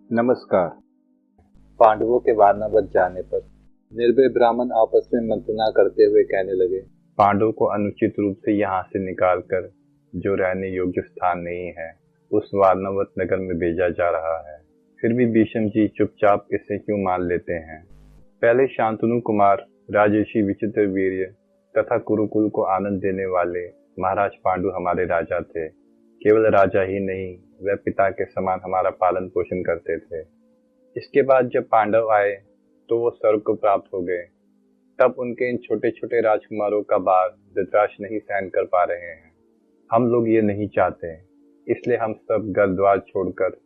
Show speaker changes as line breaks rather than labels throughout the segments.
नमस्कार। पांडवों के वारणावत जाने पर निर्भय ब्राह्मण आपस में मंत्रणा करते हुए कहने लगे, पांडवों को अनुचित रूप से यहाँ से निकालकर जो रहने योग्य स्थान नहीं है उस वारणावत नगर में भेजा जा रहा है। फिर भी भीष्म जी चुपचाप इसे क्यों मान लेते हैं? पहले शांतनु कुमार राजर्षि विचित्र वीर्य तथा कुरुकुल को आनंद देने वाले महाराज पांडु हमारे राजा थे। केवल राजा ही नहीं, वह पिता के समान हमारा पालन पोषण करते थे। इसके बाद जब पांडव आए तो वो स्वर्ग को प्राप्त हो गए। तब उनके इन छोटे छोटे राजकुमारों का भार धृतराष्ट्र नहीं सहन कर पा रहे हैं। हम लोग ये नहीं चाहते, इसलिए हम सब घर द्वार छोड़कर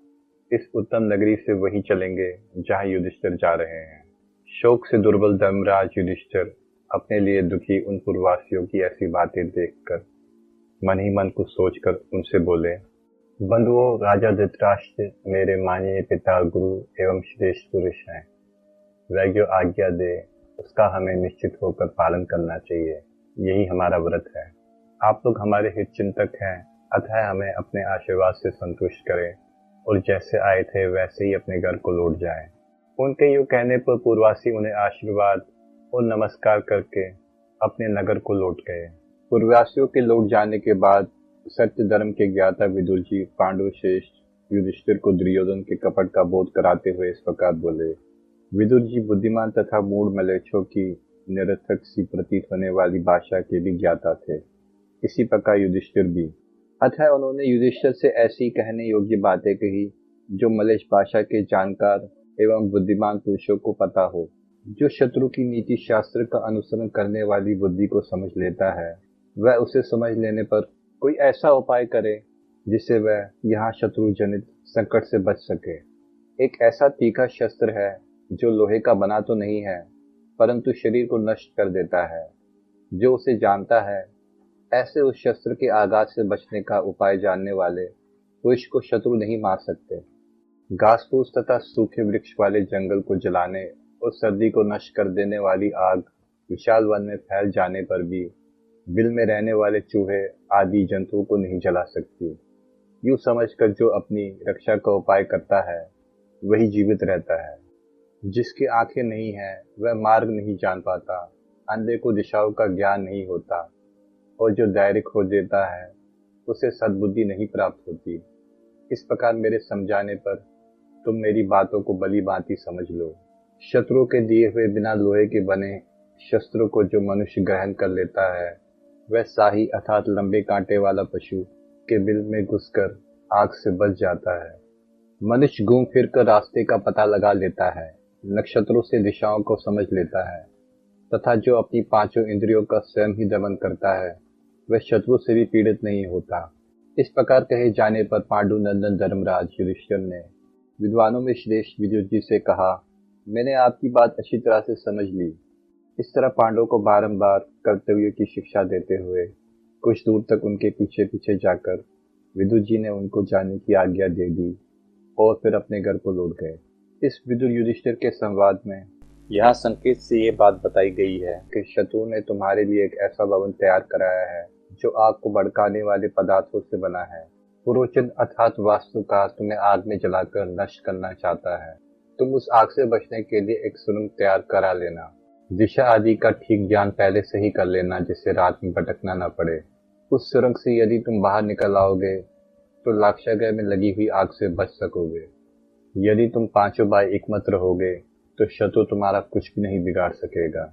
इस उत्तम नगरी से वहीं चलेंगे जहाँ युधिष्ठिर जा रहे हैं। शोक से दुर्बल धर्मराज युधिष्ठिर अपने लिए दुखी उन पूर्ववासियों की ऐसी बातें देखकर मन ही मन कुछ सोचकर उनसे बोले, बंधुओं, राजा धृतराष्ट्र मेरे माननीय पिता, गुरु एवं श्रेष्ठ पुरुष हैं। वह जो आज्ञा दे उसका हमें निश्चित होकर पालन करना चाहिए, यही हमारा व्रत है। आप लोग हमारे हित चिंतक हैं, अतः हमें अपने आशीर्वाद से संतुष्ट करें और जैसे आए थे वैसे ही अपने घर को लौट जाएं। उनके यूं कहने पर पूर्ववासी उन्हें आशीर्वाद और नमस्कार करके अपने नगर को लौट गए। पूर्ववासियों के लौट जाने के बाद सत्य धर्म के ज्ञाता विदुर जी पांडु श्रेष्ठ युधिष्ठिर को दुर्योधन के कपट का बोध कराते हुए इस प्रकार बोले। विदुर जी बुद्धिमान तथा मूढ़ मलेच्छों की निरर्थक सी प्रतीत होने वाली भाषा के भी ज्ञाता थे, इसी प्रकार युधिष्ठिर भी। अतः उन्होंने युधिष्ठिर से ऐसी कहने योग्य बातें कही जो मलेच्छ भाषा के जानकार एवं बुद्धिमान पुरुषों को पता हो। जो शत्रु की नीति शास्त्र का अनुसरण करने वाली बुद्धि को समझ लेता है, वह उसे समझ लेने पर कोई ऐसा उपाय करे जिससे वह यहाँ शत्रु जनित संकट से बच सके। एक ऐसा तीखा शस्त्र है जो लोहे का बना तो नहीं है परंतु शरीर को नष्ट कर देता है। जो उसे जानता है, ऐसे उस शस्त्र के आघात से बचने का उपाय जानने वाले पुरुष को शत्रु नहीं मार सकते। घास फूस तथा सूखे वृक्ष वाले जंगल को जलाने और सर्दी को नष्ट कर देने वाली आग विशाल वन में फैल जाने पर भी बिल में रहने वाले चूहे आदि जंतुओं को नहीं जला सकती। यूं समझकर जो अपनी रक्षा का उपाय करता है वही जीवित रहता है। जिसकी आंखें नहीं है वह मार्ग नहीं जान पाता, अंधे को दिशाओं का ज्ञान नहीं होता और जो धैर्य खो देता है उसे सद्बुद्धि नहीं प्राप्त होती। इस प्रकार मेरे समझाने पर तुम मेरी बातों को भली भांति समझ लो। शत्रु के दिए हुए बिना लोहे के बने शस्त्रों को जो मनुष्य ग्रहण कर लेता है वह शाही अर्थात लंबे कांटे वाला पशु के बिल में घुसकर आग से बच जाता है। मनुष्य घूम फिर कर रास्ते का पता लगा लेता है, नक्षत्रों से दिशाओं को समझ लेता है तथा जो अपनी पांचों इंद्रियों का स्वयं ही दमन करता है वह शत्रु से भी पीड़ित नहीं होता। इस प्रकार कहे जाने पर पांडु नंदन धर्मराज युधिष्ठिर ने विद्वानों में श्रेष्ठ विदुर जी से कहा, मैंने आपकी बात अच्छी तरह से समझ ली। इस तरह पांडवों को बारंबार कर्तव्य की शिक्षा देते हुए कुछ दूर तक उनके पीछे पीछे जाकर विदुर जी ने उनको जाने की आज्ञा दे दी और फिर अपने घर को लौट गए। इस विदुर युधिष्ठिर के संवाद में यहाँ संकेत से ये बात बताई गई है कि शत्रु ने तुम्हारे लिए एक ऐसा भवन तैयार कराया है जो आग को भड़काने वाले पदार्थों से बना है। पुरोचन अर्थात वास्तुकार तुम्हें आग में जलाकर नष्ट करना चाहता है। तुम उस आग से बचने के लिए एक सुरंग तैयार करा लेना। दिशा आदि का ठीक ज्ञान पहले से ही कर लेना जिससे रात में भटकना न पड़े। उस सुरंग से यदि तुम बाहर निकल आओगे तो लाक्षागृह में लगी हुई आग से बच सकोगे। यदि तुम पांचों भाई एकमत रहोगे तो शत्रु तुम्हारा कुछ भी नहीं बिगाड़ सकेगा।